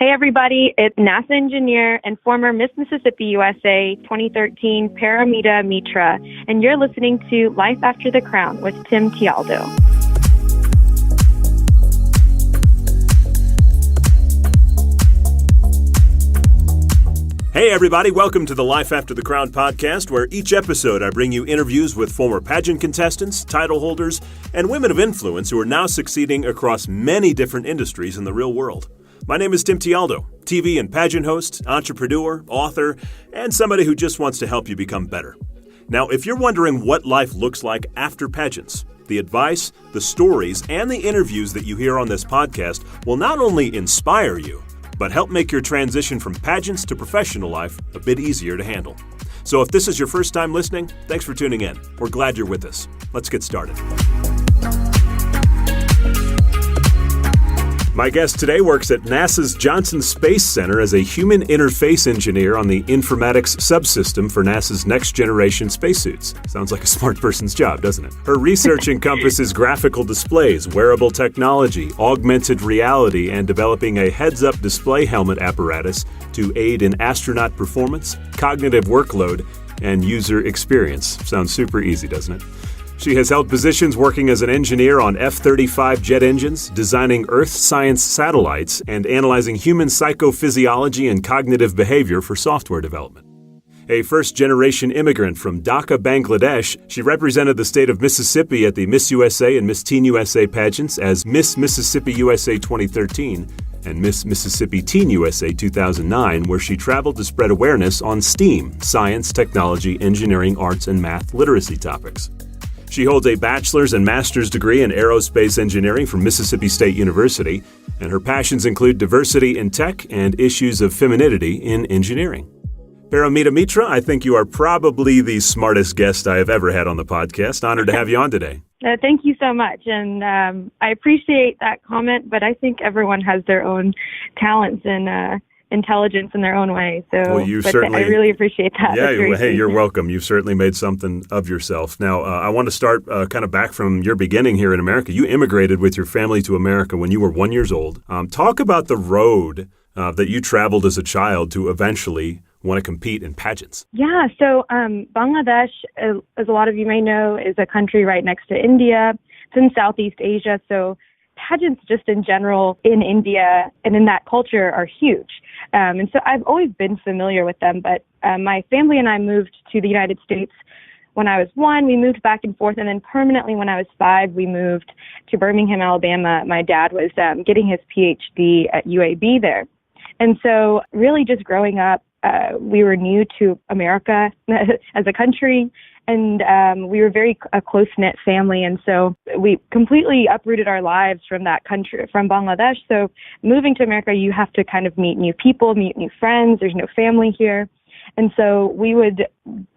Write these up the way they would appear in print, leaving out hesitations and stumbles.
Hey everybody, it's NASA engineer and former Miss Mississippi USA 2013 Paromita Mitra, and you're listening to Life After the Crown with Tim Tialdo. Hey everybody, welcome to the Life After the Crown podcast, where each episode I bring you interviews with former pageant contestants, title holders, and women of influence who are now succeeding across many different industries in the real world. My name is Tim Tialdo, TV and pageant host, entrepreneur, author, and somebody who just wants to help you become better. Now, if you're wondering what life looks like after pageants, the advice, the stories, and the interviews that you hear on this podcast will not only inspire you, but help make your transition from pageants to professional life a bit easier to handle. So if this is your first time listening, thanks for tuning in. We're glad you're with us. Let's get started. My guest today works at NASA's Johnson Space Center as a human interface engineer on the informatics subsystem for NASA's next-generation spacesuits. Sounds like a smart person's job, doesn't it? Her research encompasses graphical displays, wearable technology, augmented reality, and developing a heads-up display helmet apparatus to aid in astronaut performance, cognitive workload, and user experience. Sounds super easy, doesn't it? She has held positions working as an engineer on F-35 jet engines, designing Earth science satellites, and analyzing human psycho-physiology and cognitive behavior for software development. A first-generation immigrant from Dhaka, Bangladesh, she represented the state of Mississippi at the Miss USA and Miss Teen USA pageants as Miss Mississippi USA 2013 and Miss Mississippi Teen USA 2009, where she traveled to spread awareness on STEAM, science, technology, engineering, arts, and math literacy topics. She holds a bachelor's and master's degree in Aerospace Engineering from Mississippi State University, and her passions include diversity in tech and issues of femininity in engineering. Paromita Mitra, I think you are probably the smartest guest I have ever had on the podcast. Honored to have you on today. Thank you so much, and I appreciate that comment, but I think everyone has their own talents and intelligence in their own way. So well, I really appreciate that. Yeah, hey, you're welcome. You've certainly made something of yourself. Now, I want to start kind of back from your beginning here in America. You immigrated with your family to America when you were 1 year old. Talk about the road that you traveled as a child to eventually want to compete in pageants. Yeah, so Bangladesh, as a lot of you may know, is a country right next to India. It's in Southeast Asia, so pageants just in general in India and in that culture are huge. And so I've always been familiar with them, but my family and I moved to the United States when I was 1. We moved back and forth, and then permanently when I was 5, we moved to Birmingham, Alabama. My dad was getting his PhD at UAB there. And so really just growing up, we were new to America as a country, and we were very a close-knit family, and so we completely uprooted our lives from that country, from Bangladesh. So moving to America, you have to kind of meet new people, meet new friends. There's no family here. And so we would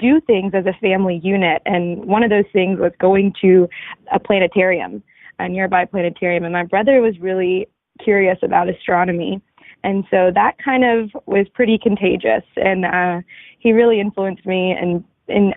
do things as a family unit, and one of those things was going to a planetarium, a nearby planetarium, and my brother was really curious about astronomy. And so that kind of was pretty contagious, and he really influenced me in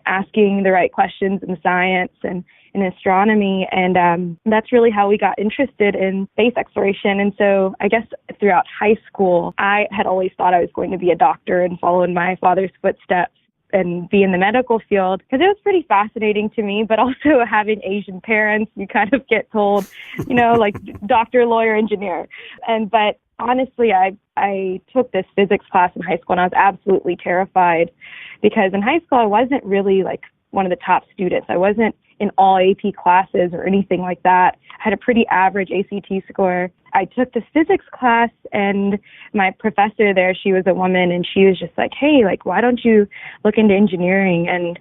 asking the right questions in science and in astronomy, and that's really how we got interested in space exploration. And so I guess throughout high school, I had always thought I was going to be a doctor and follow in my father's footsteps and be in the medical field, because it was pretty fascinating to me. But also having Asian parents, you kind of get told, like doctor, lawyer, engineer. But honestly, I took this physics class in high school, and I was absolutely terrified because in high school, I wasn't really like one of the top students. I wasn't in all AP classes or anything like that. I had a pretty average ACT score. I took the physics class, and my professor there, she was a woman, and she was just like, hey, why don't you look into engineering? And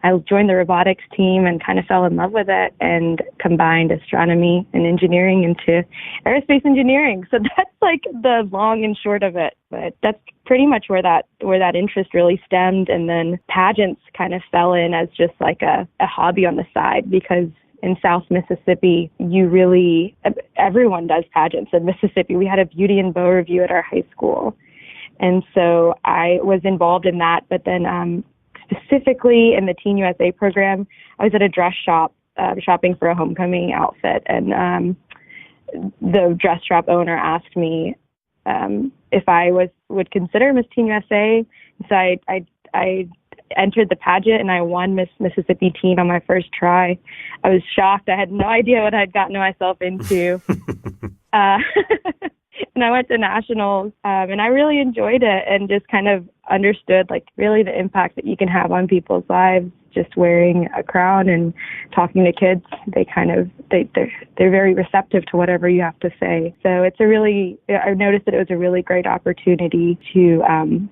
I joined the robotics team and kind of fell in love with it and combined astronomy and engineering into aerospace engineering. So that's the long and short of it. But that's pretty much where that interest really stemmed. And then pageants kind of fell in as just a hobby on the side, because in South Mississippi, everyone does pageants in Mississippi. We had a beauty and beau review at our high school. And so I was involved in that. But then specifically in the Teen USA program, I was at a dress shop shopping for a homecoming outfit. And the dress shop owner asked me if I would consider Miss Teen USA. So I entered the pageant and I won Miss Mississippi Teen on my first try. I was shocked. I had no idea what I'd gotten myself into. And I went to nationals, and I really enjoyed it and just kind of understood like really the impact that you can have on people's lives just wearing a crown and talking to kids. They're very receptive to whatever you have to say. So I noticed that it was a really great opportunity to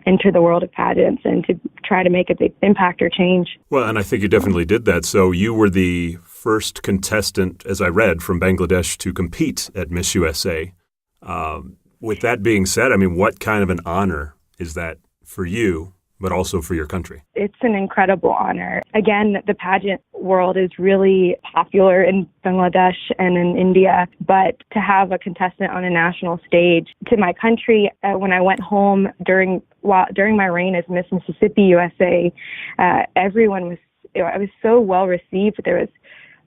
enter the world of pageants and to try to make a big impact or change. Well, and I think you definitely did that. So you were the first contestant, as I read, from Bangladesh to compete at Miss USA. With that being said, I mean, what kind of an honor is that for you, but also for your country? It's an incredible honor. Again, the pageant world is really popular in Bangladesh and in India, but to have a contestant on a national stage to my country, when I went home during my reign as Miss Mississippi USA, everyone I was so well received. There was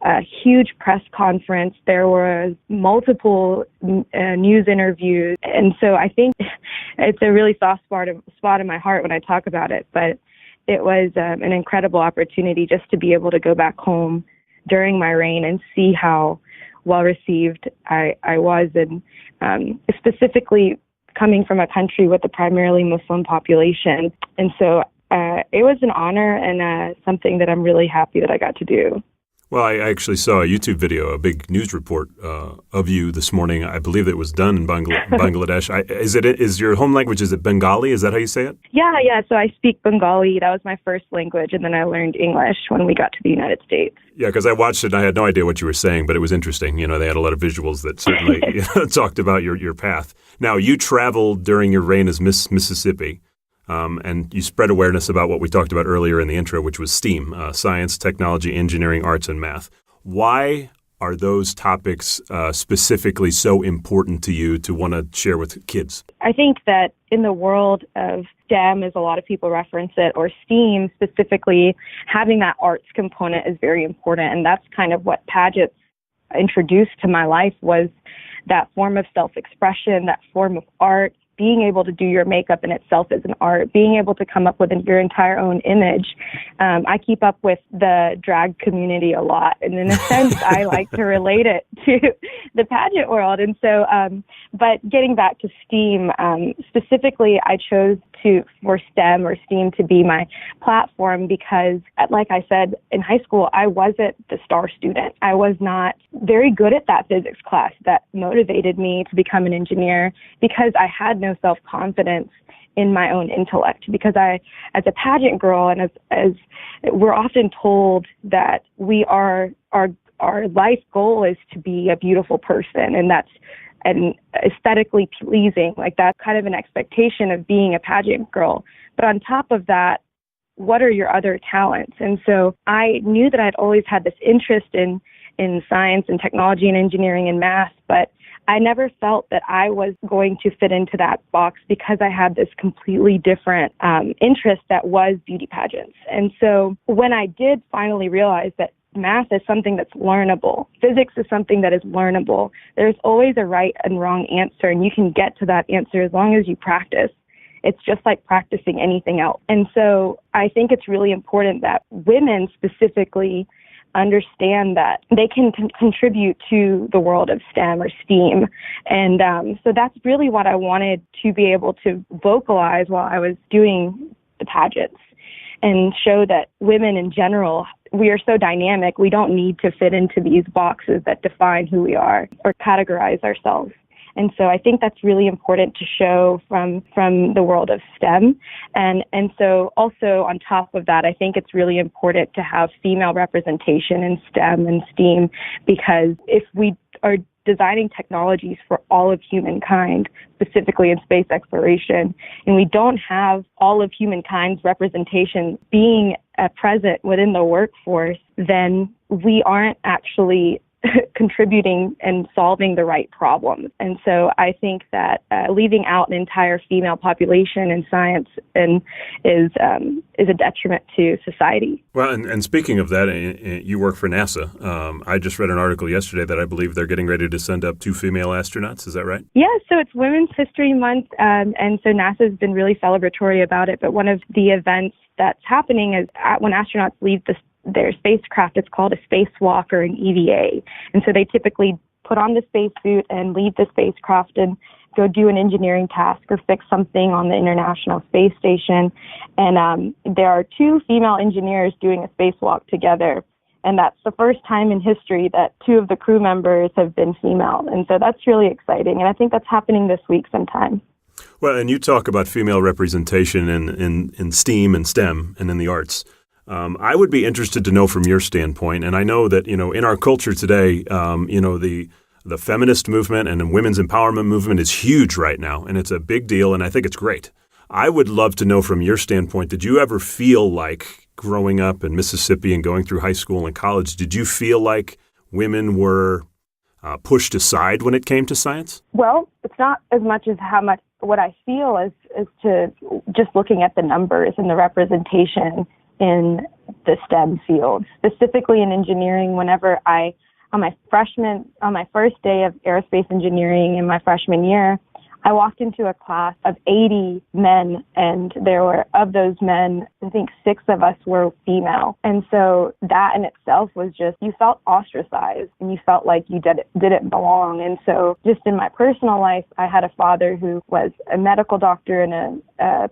a huge press conference. There was multiple news interviews. And so I think it's a really soft spot in my heart when I talk about it. But it was an incredible opportunity just to be able to go back home during my reign and see how well received I was. And specifically coming from a country with a primarily Muslim population. And so it was an honor and something that I'm really happy that I got to do. Well, I actually saw a YouTube video, a big news report of you this morning. I believe it was done in Bangladesh. Is your home language, is it Bengali? Is that how you say it? Yeah. So I speak Bengali. That was my first language. And then I learned English when we got to the United States. Yeah, because I watched it and I had no idea what you were saying, but it was interesting. You know, they had a lot of visuals that certainly talked about your path. Now, you traveled during your reign as Miss Mississippi. And you spread awareness about what we talked about earlier in the intro, which was STEAM, science, technology, engineering, arts, and math. Why are those topics specifically so important to you to want to share with kids? I think that in the world of STEM, as a lot of people reference it, or STEAM specifically, having that arts component is very important. And that's kind of what pageants introduced to my life, was that form of self-expression, that form of art. Being able to do your makeup in itself is an art. Being able to come up with your entire own image. I keep up with the drag community a lot, and in a sense, I like to relate it to the pageant world. And so, but getting back to STEAM, specifically, I chose for STEM or STEAM to be my platform because, like I said, in high school, I wasn't the star student. I was not very good at that physics class that motivated me to become an engineer because I had no self-confidence in my own intellect, because as a pageant girl, and as we're often told that our life goal is to be a beautiful person, and aesthetically pleasing, like that's kind of an expectation of being a pageant girl. But on top of that, what are your other talents? And so I knew that I'd always had this interest in science and technology and engineering and math, but I never felt that I was going to fit into that box because I had this completely different interest that was beauty pageants. And so when I did finally realize that math is something that's learnable, physics is something that is learnable, there's always a right and wrong answer, and you can get to that answer as long as you practice. It's just like practicing anything else. And so I think it's really important that women specifically understand that they can contribute to the world of STEM or STEAM. And so that's really what I wanted to be able to vocalize while I was doing the pageants, and show that women in general, we are so dynamic, we don't need to fit into these boxes that define who we are or categorize ourselves. And so I think that's really important to show from the world of STEM. And so also on top of that, I think it's really important to have female representation in STEM and STEAM, because if we are designing technologies for all of humankind, specifically in space exploration, and we don't have all of humankind's representation being present within the workforce, then we aren't actually contributing and solving the right problems. And so I think that leaving out an entire female population in science is a detriment to society. Well, and speaking of that, you work for NASA. I just read an article yesterday that I believe they're getting ready to send up 2 female astronauts. Is that right? Yeah, so it's Women's History Month, and so NASA's been really celebratory about it. But one of the events that's happening is when astronauts leave their spacecraft, it's called a spacewalk or an EVA. And so they typically put on the spacesuit and leave the spacecraft and go do an engineering task or fix something on the International Space Station. And there are 2 female engineers doing a spacewalk together. And that's the first time in history that 2 of the crew members have been female. And so that's really exciting. And I think that's happening this week sometime. Well, and you talk about female representation in STEAM and STEM and in the arts. I would be interested to know from your standpoint, and I know that, in our culture today, the feminist movement and the women's empowerment movement is huge right now, and it's a big deal, and I think it's great. I would love to know from your standpoint, did you ever feel like growing up in Mississippi and going through high school and college, did you feel like women were pushed aside when it came to science? Well, it's not as much as what I feel as to just looking at the numbers and the representation in the STEM field, specifically in engineering. Whenever on my first day of aerospace engineering in my freshman year, I walked into a class of 80 men, and of those men, I think 6 of us were female. And so that in itself was just, you felt ostracized and you felt like you didn't belong. And so just in my personal life, I had a father who was a medical doctor and a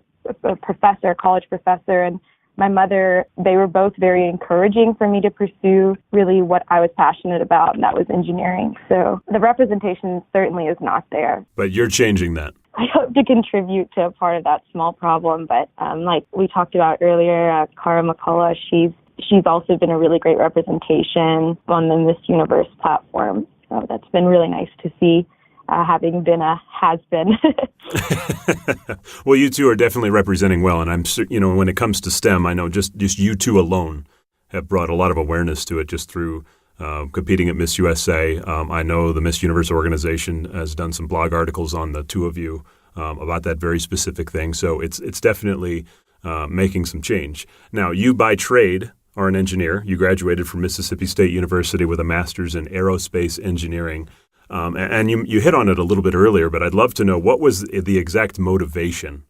college professor, and my mother, they were both very encouraging for me to pursue really what I was passionate about, and that was engineering. So the representation certainly is not there. But you're changing that. I hope to contribute to a part of that small problem. But like we talked about earlier, Cara McCullough, she's also been a really great representation on the Miss Universe platform. So that's been really nice to see. Having been a has-been. Well, you 2 are definitely representing well, and I'm when it comes to STEM, I know just you 2 alone have brought a lot of awareness to it just through competing at Miss USA. I know the Miss Universe organization has done some blog articles on the 2 of you about that very specific thing. So it's definitely making some change. Now, you by trade are an engineer. You graduated from Mississippi State University with a master's in Aerospace Engineering. And you hit on it a little bit earlier, but I'd love to know, what was the exact motivation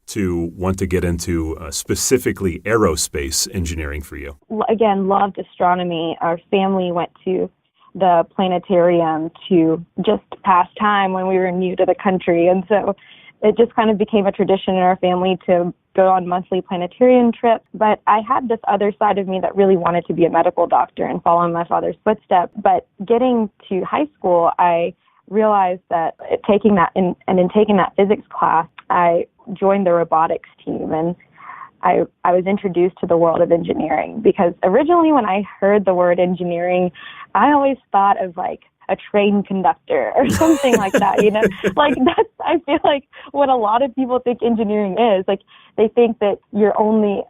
to want to get into specifically aerospace engineering for you? Again, loved astronomy. Our family went to the planetarium to just pass time when we were new to the country. And so it just kind of became a tradition in our family to go on monthly planetarium trips. But I had this other side of me that really wanted to be a medical doctor and follow in my father's footsteps. But getting to high school, I realized that in taking that physics class, I joined the robotics team, and I was introduced to the world of engineering, because originally when I heard the word engineering, I always thought of like a train conductor or something like that, like that's, I feel like what a lot of people think engineering is. Like they think that you're only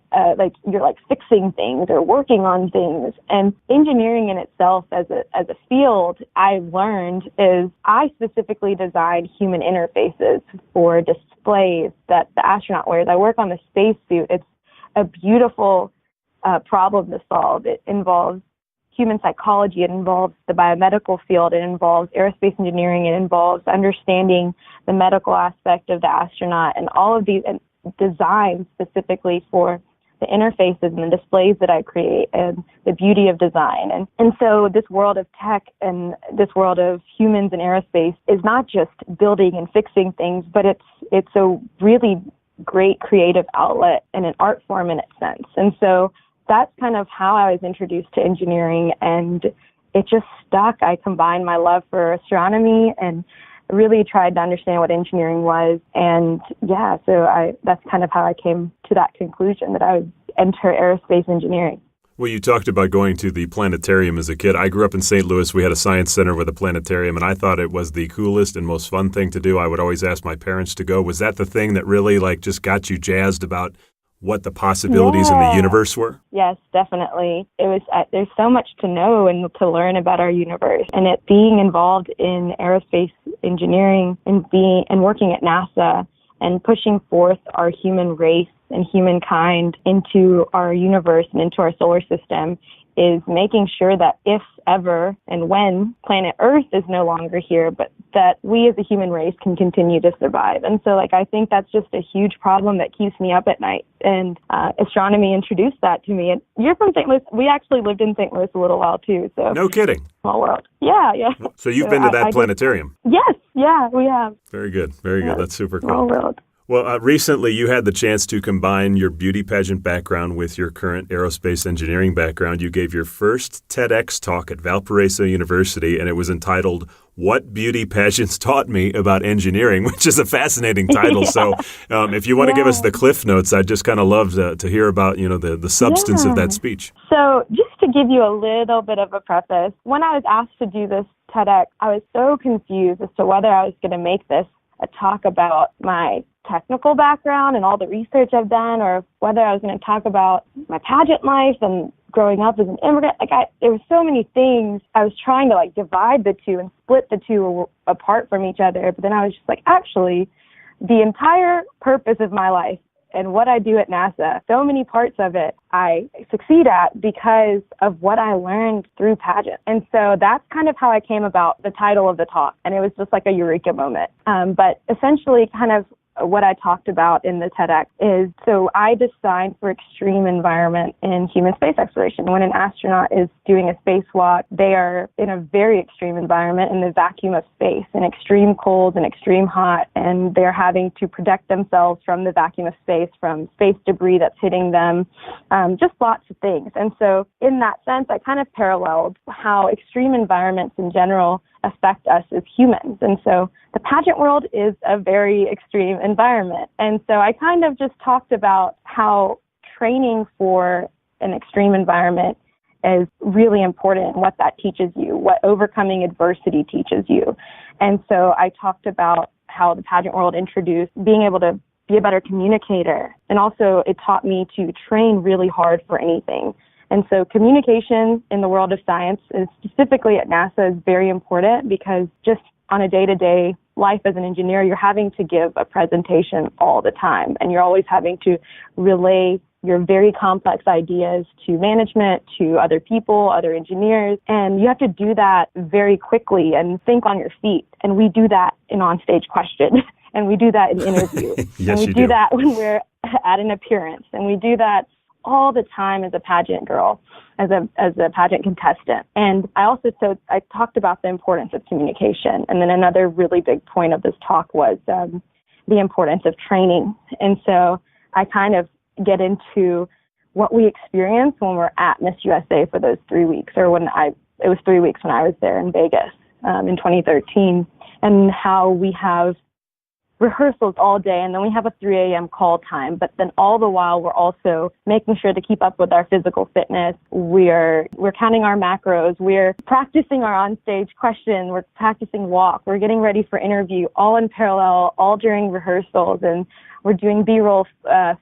you're fixing things or working on things. And engineering in itself as a field, I've learned is I specifically design human interfaces for displays that the astronaut wears. I work on the spacesuit. It's a beautiful problem to solve. It involves human psychology, it involves the biomedical field, it involves aerospace engineering, it involves understanding the medical aspect of the astronaut, and all of these designs specifically for the interfaces and the displays that I create, and the beauty of design. And so this world of tech and this world of humans in aerospace is not just building and fixing things, but it's a really great creative outlet and an art form in its sense. And so that's kind of how I was introduced to engineering, and it just stuck. I combined my love for astronomy and really tried to understand what engineering was. And yeah, so that's kind of how I came to that conclusion that I would enter aerospace engineering. Well, you talked about going to the planetarium as a kid. I grew up in St. Louis. We had a science center with a planetarium, and I thought it was the coolest and most fun thing to do. I would always ask my parents to go. Was that the thing that really just got you jazzed about what the possibilities in the universe were? Yes, definitely. It was. There's so much to know and to learn about our universe, and it being involved in aerospace engineering and working at NASA and pushing forth our human race and humankind into our universe and into our solar system is making sure that if ever and when planet Earth is no longer here, but that we as a human race can continue to survive. And so, I think that's just a huge problem that keeps me up at night. And astronomy introduced that to me. And you're from St. Louis. We actually lived in St. Louis a little while, too. So no kidding. Small world. Yeah. So you've been to that planetarium? Yes. Yeah, we have. Very good. Very good. That's super cool. Small world. Well, recently you had the chance to combine your beauty pageant background with your current aerospace engineering background. You gave your first TEDx talk at Valparaiso University, and it was entitled, "What Beauty Pageants Taught Me About Engineering," which is a fascinating title. Yeah. So if you want to give us the cliff notes, I'd just kind of love to hear about, the substance of that speech. So just to give you a little bit of a preface, when I was asked to do this TEDx, I was so confused as to whether I was going to make this a talk about my technical background and all the research I've done, or whether I was going to talk about my pageant life and growing up as an immigrant. There were so many things. I was trying to divide the two and split the two apart from each other. But then I was just actually, the entire purpose of my life and what I do at NASA, so many parts of it I succeed at because of what I learned through pageant. And so that's kind of how I came about the title of the talk. And it was just like a eureka moment. But essentially kind of what I talked about in the TEDx is, so I designed for extreme environment in human space exploration. When an astronaut is doing a spacewalk, they are in a very extreme environment in the vacuum of space, in extreme cold and extreme hot, and they're having to protect themselves from the vacuum of space, from space debris that's hitting them, just lots of things. And so in that sense, I kind of paralleled how extreme environments in general affect us as humans. And so the pageant world is a very extreme environment. And so I kind of just talked about how training for an extreme environment is really important, what that teaches you, what overcoming adversity teaches you. And so I talked about how the pageant world introduced being able to be a better communicator. And also it taught me to train really hard for anything. And so communication in the world of science, and specifically at NASA, is very important because just on a day-to-day life as an engineer, you're having to give a presentation all the time. And you're always having to relay your very complex ideas to management, to other people, other engineers. And you have to do that very quickly and think on your feet. And we do that in on-stage question. And we do that in interviews. Yes, and we do that when we're at an appearance. And we do that all the time as a pageant girl, as a pageant contestant. And I talked about the importance of communication. And then another really big point of this talk was the importance of training. And so I kind of get into what we experience when we're at Miss USA for those 3 weeks, or it was 3 weeks when I was there in Vegas in 2013, and how we have rehearsals all day, and then we have a 3 a.m. call time. But then all the while, we're also making sure to keep up with our physical fitness. We're counting our macros. We're practicing our onstage question. We're practicing walk. We're getting ready for interview, all in parallel, all during rehearsals. And we're doing B-roll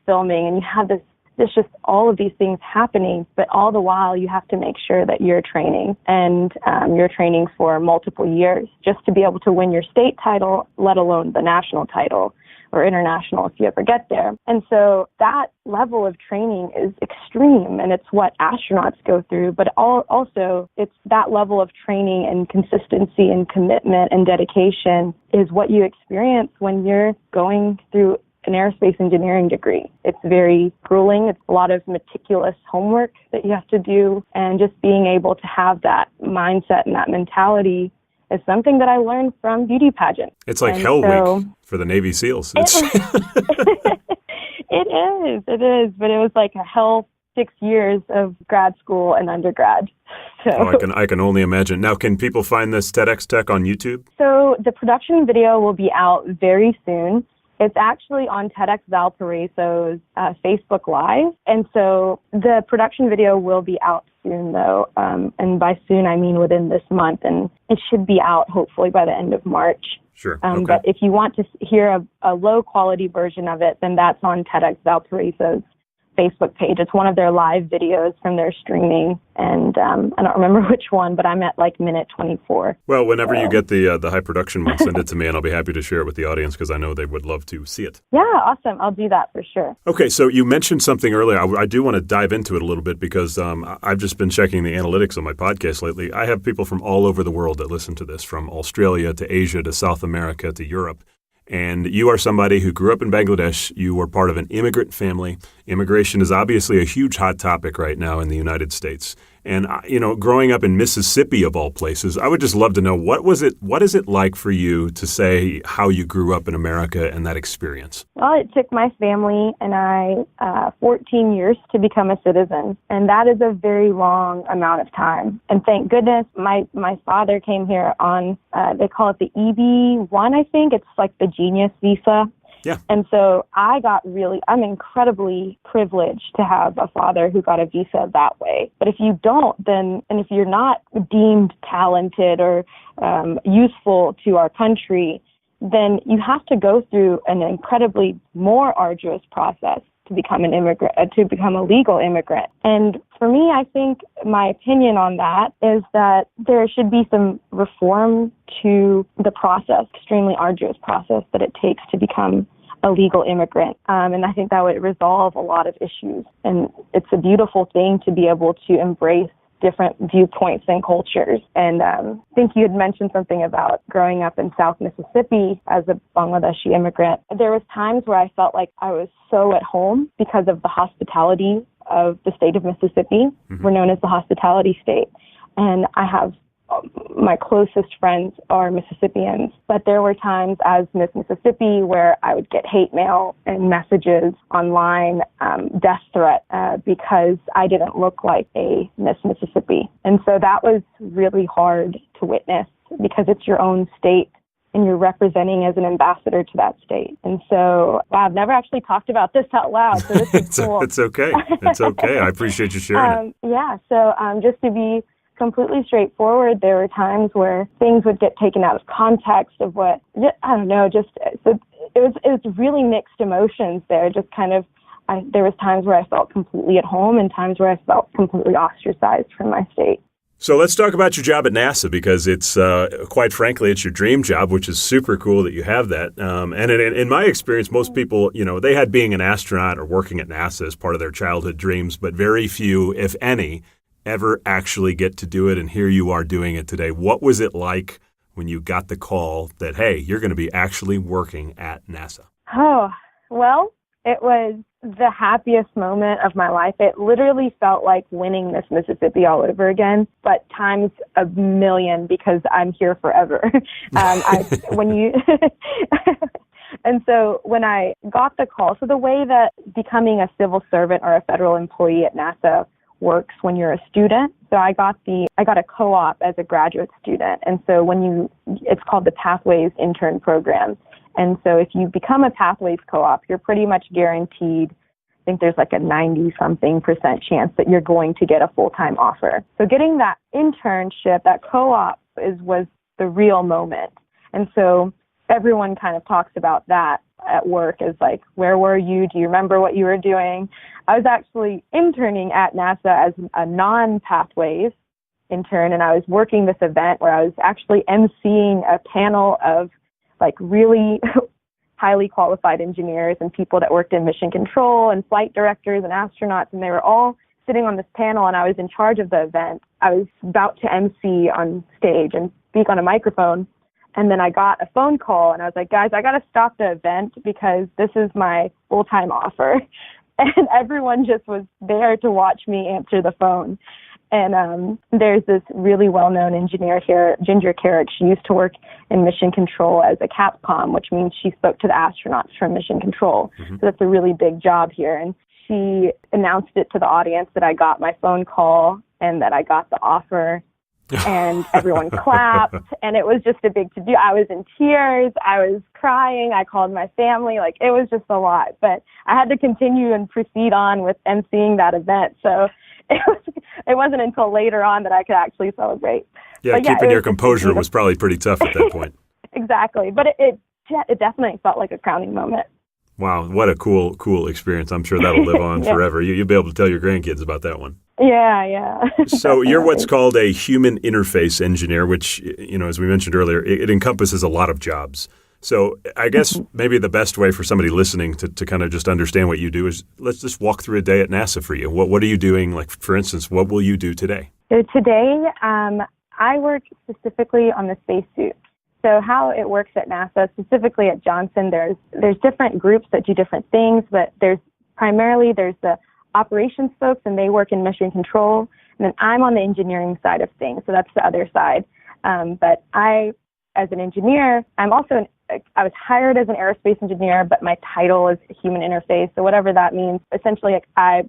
filming. And you have there's just all of these things happening, but all the while you have to make sure that you're training, and you're training for multiple years just to be able to win your state title, let alone the national title or international if you ever get there. And so that level of training is extreme, and it's what astronauts go through, but also it's that level of training and consistency and commitment and dedication is what you experience when you're going through an aerospace engineering degree. It's very grueling. It's a lot of meticulous homework that you have to do, and just being able to have that mindset and that mentality is something that I learned from beauty pageant. It's like Hell Week for the Navy SEALs. It is, but it was like a hell 6 years of grad school and undergrad. So I can only imagine. Now, can people find this TEDx Tech on YouTube? So the production video will be out very soon. It's actually on TEDx Valparaiso's Facebook Live. And so the production video will be out soon, though. And by soon, I mean within this month. And it should be out, hopefully, by the end of March. Sure. Okay. But if you want to hear a low-quality version of it, then that's on TEDx Valparaiso's Facebook page. It's one of their live videos from their streaming, and I don't remember which one, but I'm at like minute 24. Well, whenever you get the high production one, send it to me, and I'll be happy to share it with the audience because I know they would love to see it. Yeah, awesome. I'll do that for sure. Okay, so you mentioned something earlier. I do want to dive into it a little bit because I've just been checking the analytics on my podcast lately. I have people from all over the world that listen to this, from Australia to Asia to South America to Europe. And you are somebody who grew up in Bangladesh. You were part of an immigrant family. Immigration is obviously a huge hot topic right now in the United States. And, growing up in Mississippi, of all places, I would just love to know, what is it like for you to say how you grew up in America and that experience? Well, it took my family and I 14 years to become a citizen. And that is a very long amount of time. And thank goodness my father came here on, they call it the EB-1, I think. It's like the Genius Visa. Yeah. And so I'm incredibly privileged to have a father who got a visa that way. But if you don't, and if you're not deemed talented or useful to our country, then you have to go through an incredibly more arduous process to become an immigrant, to become a legal immigrant. And for me, I think my opinion on that is that there should be some reform to the process, extremely arduous process that it takes to become a legal immigrant. And I think that would resolve a lot of issues. And it's a beautiful thing to be able to embrace different viewpoints and cultures. And I think you had mentioned something about growing up in South Mississippi as a Bangladeshi immigrant. There was times where I felt like I was so at home because of the hospitality of the state of Mississippi. Mm-hmm. We're known as the hospitality state. And I have my closest friends are Mississippians, but there were times as Miss Mississippi where I would get hate mail and messages online, death threat, because I didn't look like a Miss Mississippi. And so that was really hard to witness because it's your own state and you're representing as an ambassador to that state. And so I've never actually talked about this out loud, so this is cool. It's okay. It's okay. I appreciate you sharing it. Yeah, so just to be completely straightforward, there were times where things would get taken out of context of what, I don't know, just, so it was really mixed emotions there. Just kind of, there was times where I felt completely at home and times where I felt completely ostracized from my state. So let's talk about your job at NASA because it's, quite frankly, it's your dream job, which is super cool that you have that. And in my experience, most people, they had being an astronaut or working at NASA as part of their childhood dreams, but very few, if any, ever actually get to do it, and here you are doing it today. What was it like when you got the call that, hey, you're going to be actually working at NASA? Oh, well, it was the happiest moment of my life. It literally felt like winning Miss Mississippi all over again, but times a million because I'm here forever. And so when I got the call, so the way that becoming a civil servant or a federal employee at NASA works when you're a student. So I got a co-op as a graduate student. And so it's called the Pathways Intern Program. And so if you become a Pathways co-op, you're pretty much guaranteed, I think there's like a 90-something% chance that you're going to get a full-time offer. So getting that internship, that co-op was the real moment. And so everyone kind of talks about that at work as like, where were you? Do you remember what you were doing? I was actually interning at NASA as a non-Pathways intern, and I was working this event where I was actually emceeing a panel of like really highly qualified engineers and people that worked in mission control and flight directors and astronauts, and they were all sitting on this panel, and I was in charge of the event. I was about to MC on stage and speak on a microphone. And then I got a phone call and I was like, guys, I got to stop the event because this is my full-time offer. And everyone just was there to watch me answer the phone. And there's this really well-known engineer here, Ginger Carrick. She used to work in mission control as a Capcom, which means she spoke to the astronauts from mission control. Mm-hmm. So that's a really big job here. And she announced it to the audience that I got my phone call and that I got the offer. And everyone clapped, and it was just a big to-do. I was in tears. I was crying. I called my family. Like, it was just a lot. But I had to continue and proceed on with emceeing that event. So it wasn't until later on that I could actually celebrate. Yeah, keeping your composure was probably pretty tough at that point. Exactly. But it definitely felt like a crowning moment. Wow, what a cool experience. I'm sure that'll live on forever. You'll be able to tell your grandkids about that one. Yeah. So you're what's called a human interface engineer, which, as we mentioned earlier, it encompasses a lot of jobs. So I guess maybe the best way for somebody listening to kind of just understand what you do is let's just walk through a day at NASA for you. What are you doing? Like, for instance, what will you do today? So today, I work specifically on the spacesuit. So how it works at NASA, specifically at Johnson, there's different groups that do different things, but there's the operations folks, and they work in mission control. And then I'm on the engineering side of things, so that's the other side. But I, as an engineer, I was hired as an aerospace engineer, but my title is human interface. So whatever that means, essentially,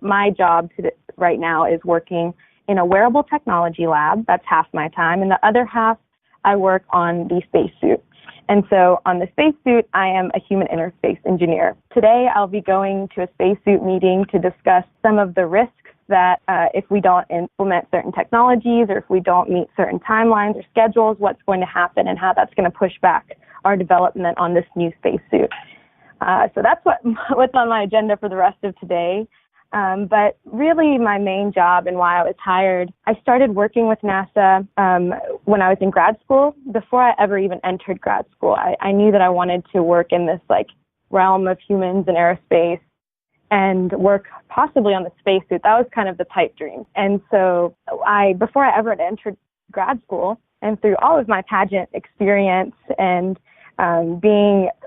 my job right now is working in a wearable technology lab. That's half my time, and the other half I work on the spacesuit. And so on the spacesuit, I am a human interface engineer. Today, I'll be going to a spacesuit meeting to discuss some of the risks that if we don't implement certain technologies or if we don't meet certain timelines or schedules, what's going to happen and how that's going to push back our development on this new spacesuit. So that's what's on my agenda for the rest of today. But really my main job and why I was hired, I started working with NASA when I was in grad school. Before I ever even entered grad school, I knew that I wanted to work in this realm of humans and aerospace and work possibly on the spacesuit. That was kind of the pipe dream. And so before I ever had entered grad school and through all of my pageant experience and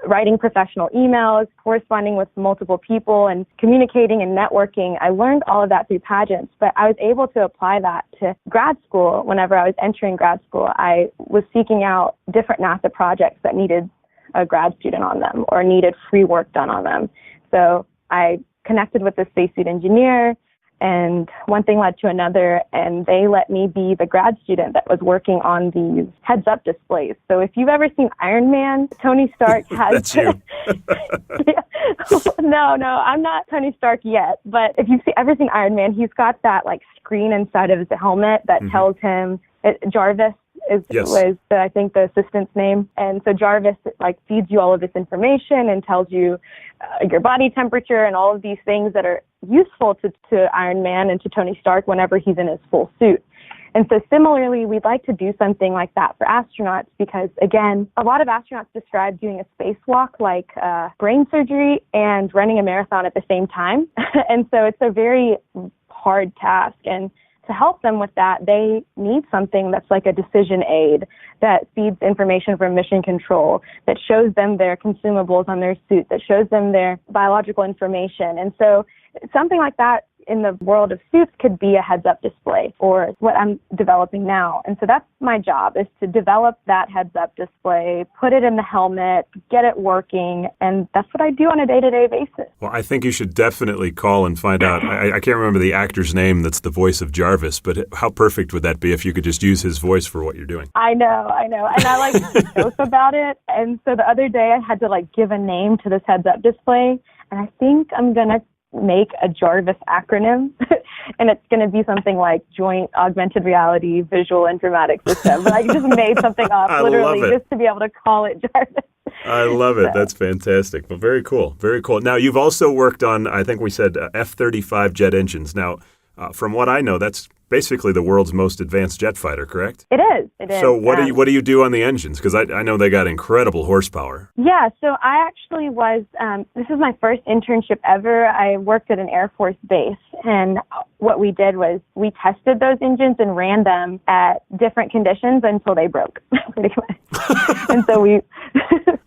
writing professional emails, corresponding with multiple people, and communicating and networking. I learned all of that through pageants, but I was able to apply that to grad school. Whenever I was entering grad school, I was seeking out different NASA projects that needed a grad student on them or needed free work done on them. So I connected with the spacesuit engineer, and one thing led to another, and they let me be the grad student that was working on these heads-up displays. So if you've ever seen Iron Man, Tony Stark has... That's you. No, I'm not Tony Stark yet. But if you've ever seen Iron Man, he's got that screen inside of his helmet that tells him... Jarvis was I think the assistant's name. And so Jarvis feeds you all of this information and tells you your body temperature and all of these things that are useful to Iron Man and to Tony Stark whenever he's in his full suit. And so similarly, we'd like to do something like that for astronauts because, again, a lot of astronauts describe doing a spacewalk like brain surgery and running a marathon at the same time. And so it's a very hard task. And to help them with that, they need something that's like a decision aid that feeds information from mission control, that shows them their consumables on their suit, that shows them their biological information. And so something like that in the world of suits could be a heads-up display, or what I'm developing now. And so that's my job, is to develop that heads-up display, put it in the helmet, get it working, and that's what I do on a day-to-day basis. Well, I think you should definitely call and find out. I can't remember the actor's name that's the voice of Jarvis, but how perfect would that be if you could just use his voice for what you're doing? I know. And I joke about it. And so the other day I had to give a name to this heads-up display, and I think I'm going to make a Jarvis acronym, and it's going to be something like Joint Augmented Reality Visual Informatics System. But I just made something up, literally, just to be able to call it Jarvis. I love it. That's fantastic. Well, very cool. Very cool. Now, you've also worked on, I think we said, F-35 jet engines. Now, from what I know, that's basically the world's most advanced jet fighter, correct? It is. So what do you do on the engines? Because I know they got incredible horsepower. Yeah, so I actually was, this is my first internship ever. I worked at an Air Force base, and what we did was we tested those engines and ran them at different conditions until they broke, pretty much. And so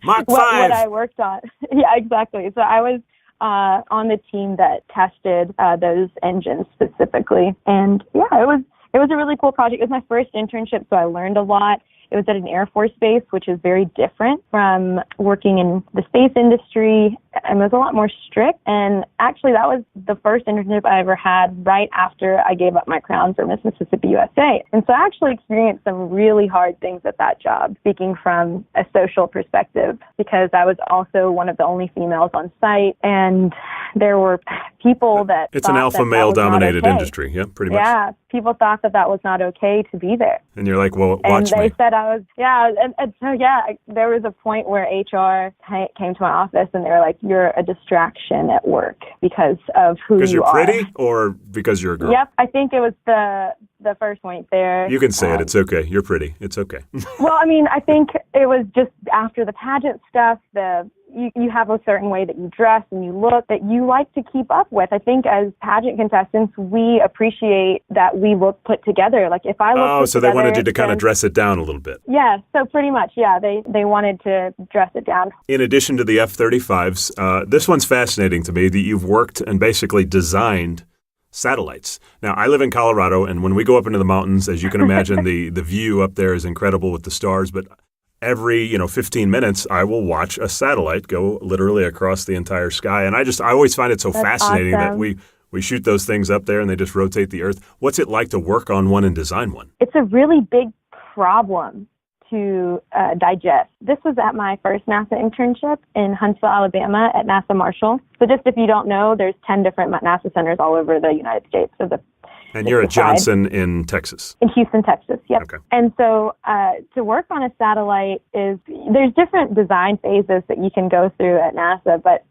Mach 5. what I worked on. Yeah, exactly. So I was on the team that tested those engines specifically. And yeah, it was a really cool project. It was my first internship, so I learned a lot. It was at an Air Force base, which is very different from working in the space industry, and it was a lot more strict. And actually, that was the first internship I ever had right after I gave up my crown for Miss Mississippi USA. And so I actually experienced some really hard things at that job, speaking from a social perspective, because I was also one of the only females on site. And there were people that it's an alpha male dominated industry. Yeah, pretty much. Yeah, people thought that was not okay to be there. And you're like, well, watch me. And they said I was, and so there was a point where HR came to my office and they were like, you're a distraction at work because of who you are. Because you're pretty or because you're a girl? Yep, I think it was the first point there. You can say it. It's okay. You're pretty. It's okay. Well, I mean, I think it was just after the pageant stuff, you have a certain way that you dress and you look that you like to keep up with. I think as pageant contestants, we appreciate that we look put together. Like if I look so they wanted you to kind of dress it down a little bit. Yeah, so pretty much, yeah, they wanted to dress it down. In addition to the F-35s, this one's fascinating to me that you've worked and basically designed satellites. Now, I live in Colorado, and when we go up into the mountains, as you can imagine, the view up there is incredible with the stars, but every 15 minutes, I will watch a satellite go literally across the entire sky. And I always find it so fascinating that we shoot those things up there and they just rotate the Earth. What's it like to work on one and design one? It's a really big problem to digest. This was at my first NASA internship in Huntsville, Alabama at NASA Marshall. So just if you don't know, there's 10 different NASA centers all over the United States. And you're at Johnson in Texas. In Houston, Texas, yep. Okay. And so to work on a satellite there's different design phases that you can go through at NASA, but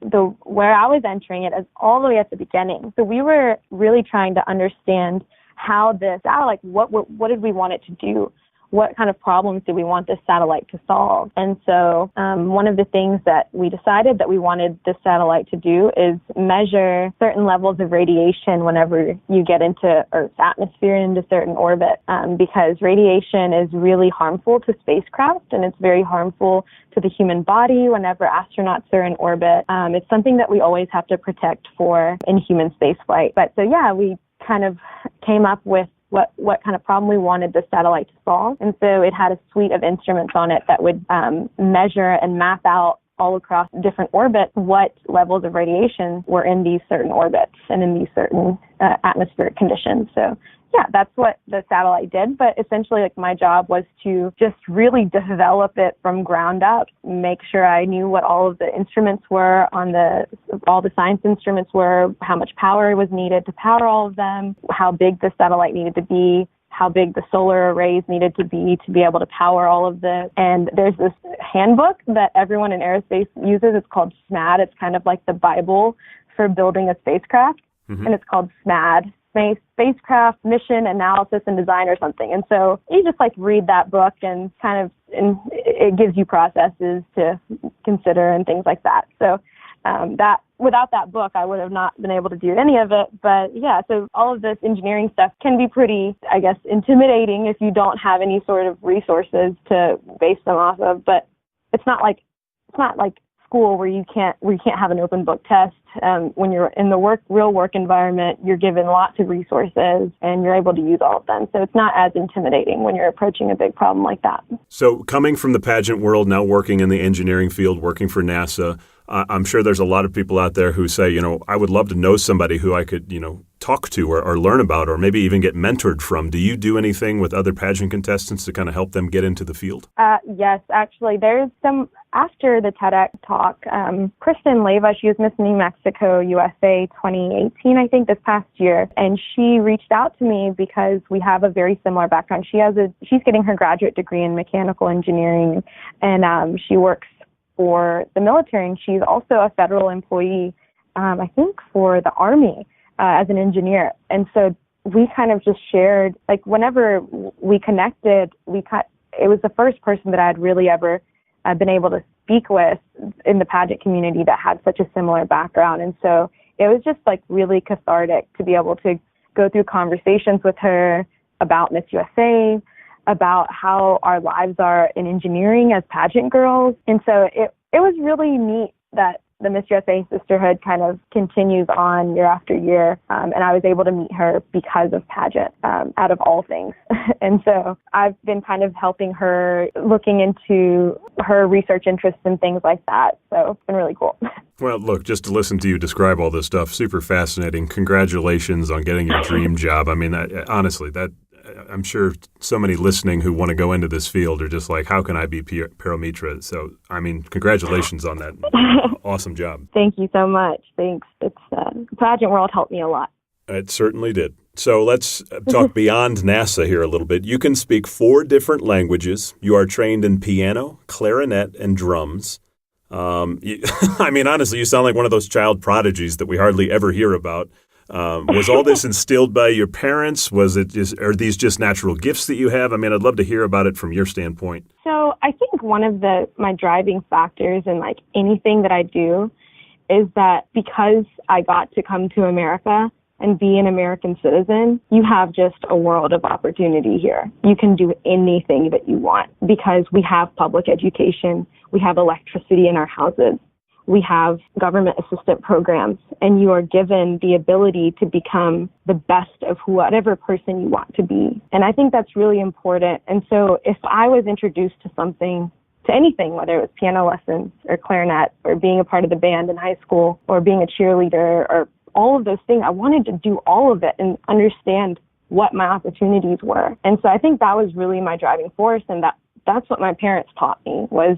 where I was entering it is all the way at the beginning. So we were really trying to understand how the satellite, what did we want it to do? What kind of problems do we want this satellite to solve? And so one of the things that we decided that we wanted this satellite to do is measure certain levels of radiation whenever you get into Earth's atmosphere and into certain orbit, because radiation is really harmful to spacecraft and it's very harmful to the human body whenever astronauts are in orbit. It's something that we always have to protect for in human spaceflight. But so, we kind of came up with what kind of problem we wanted the satellite to solve. And so it had a suite of instruments on it that would measure and map out all across different orbits what levels of radiation were in these certain orbits and in these certain atmospheric conditions. So that's what the satellite did. But essentially, my job was to just really develop it from ground up, make sure I knew what all of the instruments were all the science instruments were, how much power was needed to power all of them, how big the satellite needed to be, how big the solar arrays needed to be able to power all of this. And there's this handbook that everyone in aerospace uses. It's called SMAD. It's kind of like the Bible for building a spacecraft. Mm-hmm. And it's called SMAD. Spacecraft Mission Analysis and Design or something. And so you just read that book and it gives you processes to consider and things like that. So that without that book, I would have not been able to do any of it. But so all of this engineering stuff can be pretty, I guess, intimidating if you don't have any sort of resources to base them off of. But it's not like school where you can't have an open book test. When you're in the real work environment, you're given lots of resources and you're able to use all of them. So it's not as intimidating when you're approaching a big problem like that. So coming from the pageant world, now working in the engineering field, working for NASA, I'm sure there's a lot of people out there who say, I would love to know somebody who I could, talk to or learn about or maybe even get mentored from. Do you do anything with other pageant contestants to kind of help them get into the field? Yes, actually. There's after the TEDx Talk, Kristen Leyva, she was Miss New Mexico USA 2018, I think, this past year. And she reached out to me because we have a very similar background. She's getting her graduate degree in mechanical engineering, and she works for the military, and she's also a federal employee, I think, for the Army as an engineer. And so we kind of just shared, whenever we connected, it was the first person that I had really ever been able to speak with in the pageant community that had such a similar background. And so it was just really cathartic to be able to go through conversations with her about Miss USA, about how our lives are in engineering as pageant girls. And so it was really neat that the Miss USA sisterhood kind of continues on year after year. And I was able to meet her because of pageant, out of all things. And so I've been kind of helping her, looking into her research interests and things like that. So it's been really cool. Well, look, just to listen to you describe all this stuff, super fascinating. Congratulations on getting your dream job. I mean, honestly, I'm sure so many listening who want to go into this field are just like, how can I be Paromita? So, I mean, congratulations on that. Awesome job. Thank you so much. Thanks. It's the pageant world helped me a lot. It certainly did. So let's talk beyond NASA here a little bit. You can speak 4 different languages. You are trained in piano, clarinet, and drums. I mean, honestly, you sound like one of those child prodigies that we hardly ever hear about. Was all this instilled by your parents? Are these just natural gifts that you have? I mean, I'd love to hear about it from your standpoint. So I think one of my driving factors in like anything that I do is that because I got to come to America and be an American citizen, you have just a world of opportunity here. You can do anything that you want because we have public education, we have electricity in our houses, we have government assistant programs, and you are given the ability to become the best of whatever person you want to be. And I think that's really important. And so if I was introduced to anything, whether it was piano lessons or clarinet or being a part of the band in high school or being a cheerleader or all of those things, I wanted to do all of it and understand what my opportunities were. And so I think that was really my driving force. And that's what my parents taught me was,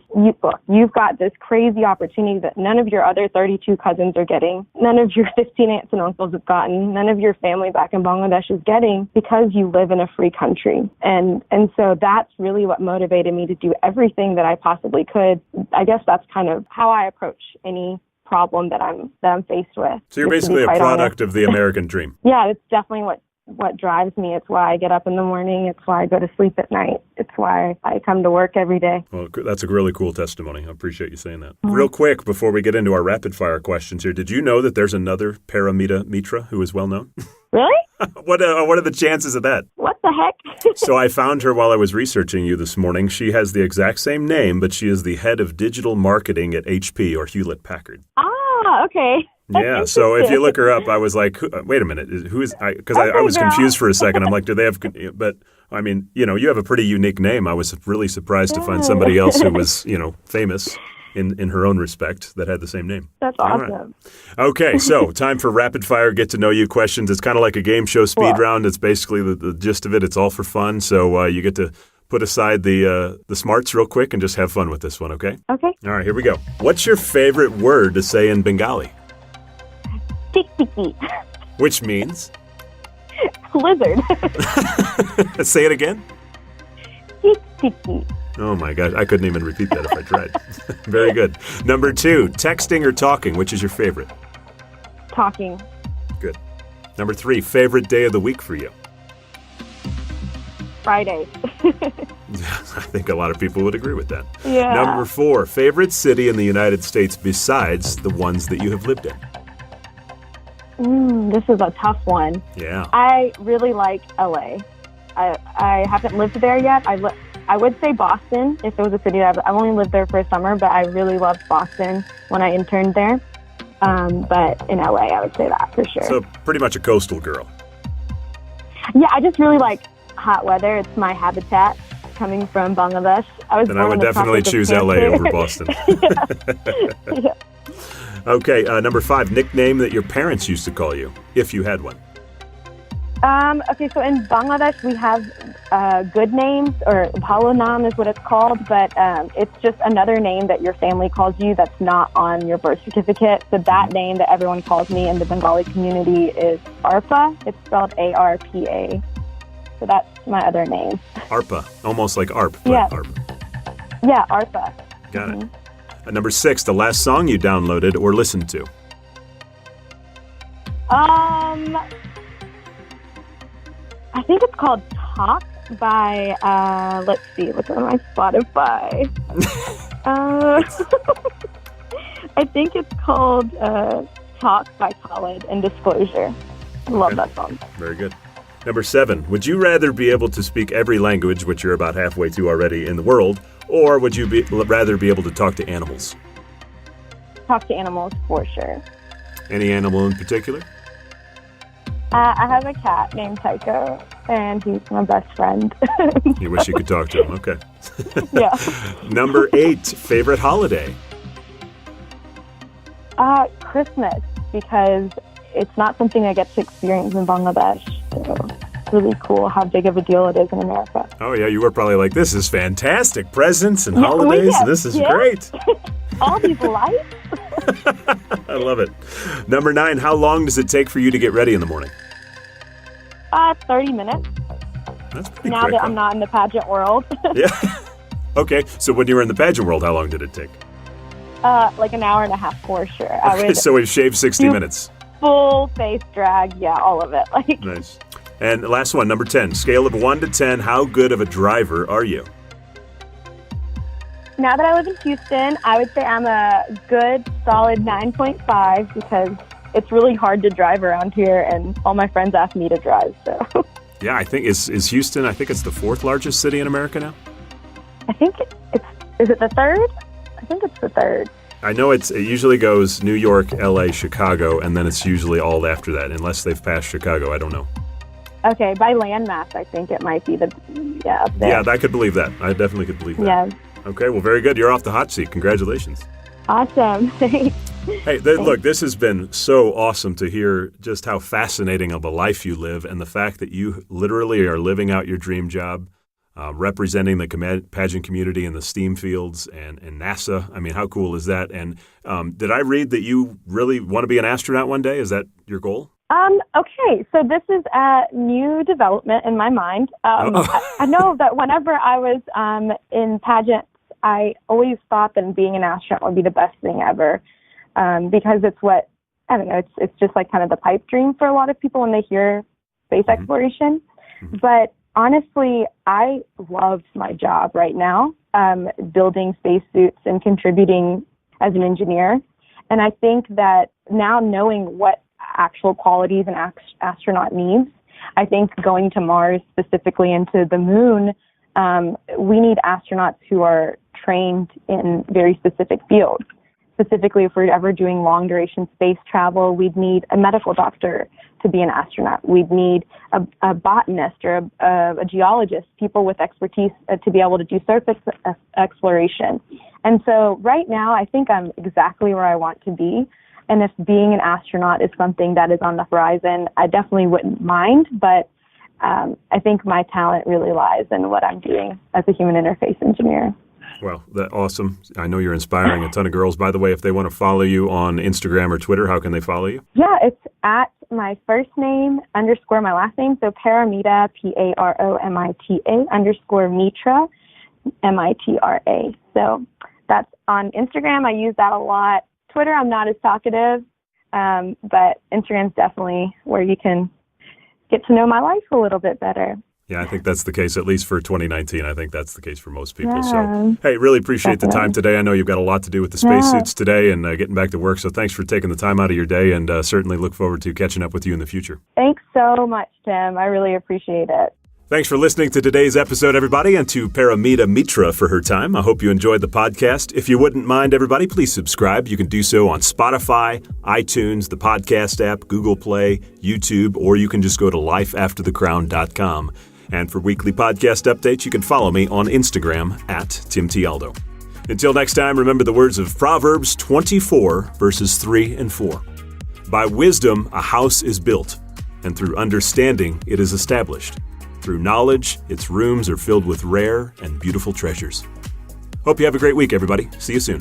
you've got this crazy opportunity that none of your other 32 cousins are getting. None of your 15 aunts and uncles have gotten. None of your family back in Bangladesh is getting because you live in a free country. And so that's really what motivated me to do everything that I possibly could. I guess that's kind of how I approach any problem that I'm faced with. So you're basically a product of the American dream. Yeah, it's definitely what drives me. It's why I get up in the morning. It's why I go to sleep at night. It's why I come to work every day. Well, that's a really cool testimony. I appreciate you saying that. Mm-hmm. Real quick, before we get into our rapid fire questions here, did you know that there's another Paramita Mitra who is well known? Really? What are the chances of that? What the heck? So I found her while I was researching you this morning. She has the exact same name, but she is the head of digital marketing at HP or Hewlett Packard. Ah, okay. Yeah, so if you look her up, I was like, wait a minute, who is, because I was confused for a second. I'm like, do they have, but I mean, you have a pretty unique name. I was really surprised to find somebody else who was, famous in her own respect that had the same name. That's awesome. Right. Okay, so time for rapid fire, get to know you questions. It's kind of like a game show speed round. It's basically the gist of it. It's all for fun. So you get to put aside the smarts real quick and just have fun with this one, okay? Okay. All right, here we go. What's your favorite word to say in Bengali? Tiki. Which means? Lizard. Say it again. Tiki. Oh my gosh, I couldn't even repeat that if I tried. Very good. Number 2, texting or talking, which is your favorite? Talking. Good. Number 3, favorite day of the week for you? Friday. I think a lot of people would agree with that. Yeah. Number 4, favorite city in the United States besides the ones that you have lived in? This is a tough one. Yeah. I really like LA. I haven't lived there yet. I would say Boston if it was a city that I've only lived there for a summer, but I really loved Boston when I interned there. But in LA, I would say that for sure. So pretty much a coastal girl. Yeah, I just really like hot weather. It's my habitat coming from Bangladesh. Then I would definitely choose LA over Boston. Yeah. Okay, number 5, nickname that your parents used to call you, if you had one. Okay, so in Bangladesh, we have good names, or Palonam is what it's called, but it's just another name that your family calls you that's not on your birth certificate. So that name that everyone calls me in the Bengali community is Arpa. It's spelled ARPA. So that's my other name. Arpa, almost like ARP, but yeah. Arpa. Yeah, Arpa. Got it. Number 6, the last song you downloaded or listened to? I think it's called Talk by, let's see, what's on my Spotify? I think it's called Talk by Khalid and Disclosure. I love that song. Very good. Number 7, would you rather be able to speak every language, which you're about halfway to already in the world, or would you rather be able to talk to animals? Talk to animals, for sure. Any animal in particular? I have a cat named Psycho, and he's my best friend. You wish you could talk to him. Okay. Yeah. Number 8, favorite holiday? Christmas, because it's not something I get to experience in Bangladesh. So really cool how big of a deal it is in America. Oh, yeah, you were probably like, this is fantastic. Presents and holidays, and this is great. All these lights. I love it. Number 9, how long does it take for you to get ready in the morning? 30 minutes. That's pretty now quick. That I'm not in the pageant world. Yeah. Okay, so when you were in the pageant world, how long did it take? Like an hour and a half for sure. Okay, so we've shaved 60 minutes. Full face drag, yeah, all of it. Like Nice. And the last one, number 10, scale of 1 to 10, how good of a driver are you? now that I live in Houston, I would say I'm a good, solid 9.5 because it's really hard to drive around here, and all my friends ask me to drive. So Yeah, I think is Houston. I think it's the 4th largest city in America now. I think is it the 3rd? I think it's the 3rd. I know it usually goes New York, LA, Chicago, and then it's usually all after that, unless they've passed Chicago. I don't know. Okay, by landmass, I think it might be up there. Yeah, I could believe that. I definitely could believe that. Yeah. Okay, well, very good. You're off the hot seat. Congratulations. Awesome. Thanks. Hey, look, this has been so awesome to hear just how fascinating of a life you live, and the fact that you literally are living out your dream job, representing the pageant community in the STEAM fields and NASA. I mean, how cool is that? And did I read that you really want to be an astronaut one day? Is that your goal? Okay, so this is a new development in my mind. I know that whenever I was in pageants, I always thought that being an astronaut would be the best thing ever, because it's what, I don't know, it's just like kind of the pipe dream for a lot of people when they hear space exploration. But honestly, I love my job right now, building spacesuits and contributing as an engineer. And I think that now knowing what actual qualities an astronaut needs, I think going to Mars, specifically into the moon, we need astronauts who are trained in very specific fields. Specifically, if we're ever doing long-duration space travel, we'd need a medical doctor to be an astronaut. We'd need a botanist or a geologist, people with expertise to be able to do surface exploration. And so right now, I think I'm exactly where I want to be. And if being an astronaut is something that is on the horizon, I definitely wouldn't mind. But I think my talent really lies in what I'm doing as a human interface engineer. Well, that's awesome. I know you're inspiring a ton of girls. By the way, if they want to follow you on Instagram or Twitter, how can they follow you? Yeah, it's at my first name _ my last name. So Paromita, Paromita _ Mitra, Mitra. So that's on Instagram. I use that a lot. Twitter, I'm not as talkative, but Instagram's definitely where you can get to know my life a little bit better. Yeah, I think that's the case, at least for 2019. I think that's the case for most people. Yeah, so, hey, really appreciate the time today. I know you've got a lot to do with the spacesuits today and getting back to work. So thanks for taking the time out of your day, and certainly look forward to catching up with you in the future. Thanks so much, Tim. I really appreciate it. Thanks for listening to today's episode, everybody, and to Paromita Mitra for her time. I hope you enjoyed the podcast. If you wouldn't mind, everybody, please subscribe. You can do so on Spotify, iTunes, the podcast app, Google Play, YouTube, or you can just go to lifeafterthecrown.com. And for weekly podcast updates, you can follow me on Instagram at Tim T. Aldo. Until next time, remember the words of Proverbs 24, verses 3 and 4. By wisdom, a house is built, and through understanding, it is established. Through knowledge, its rooms are filled with rare and beautiful treasures. Hope you have a great week, everybody. See you soon.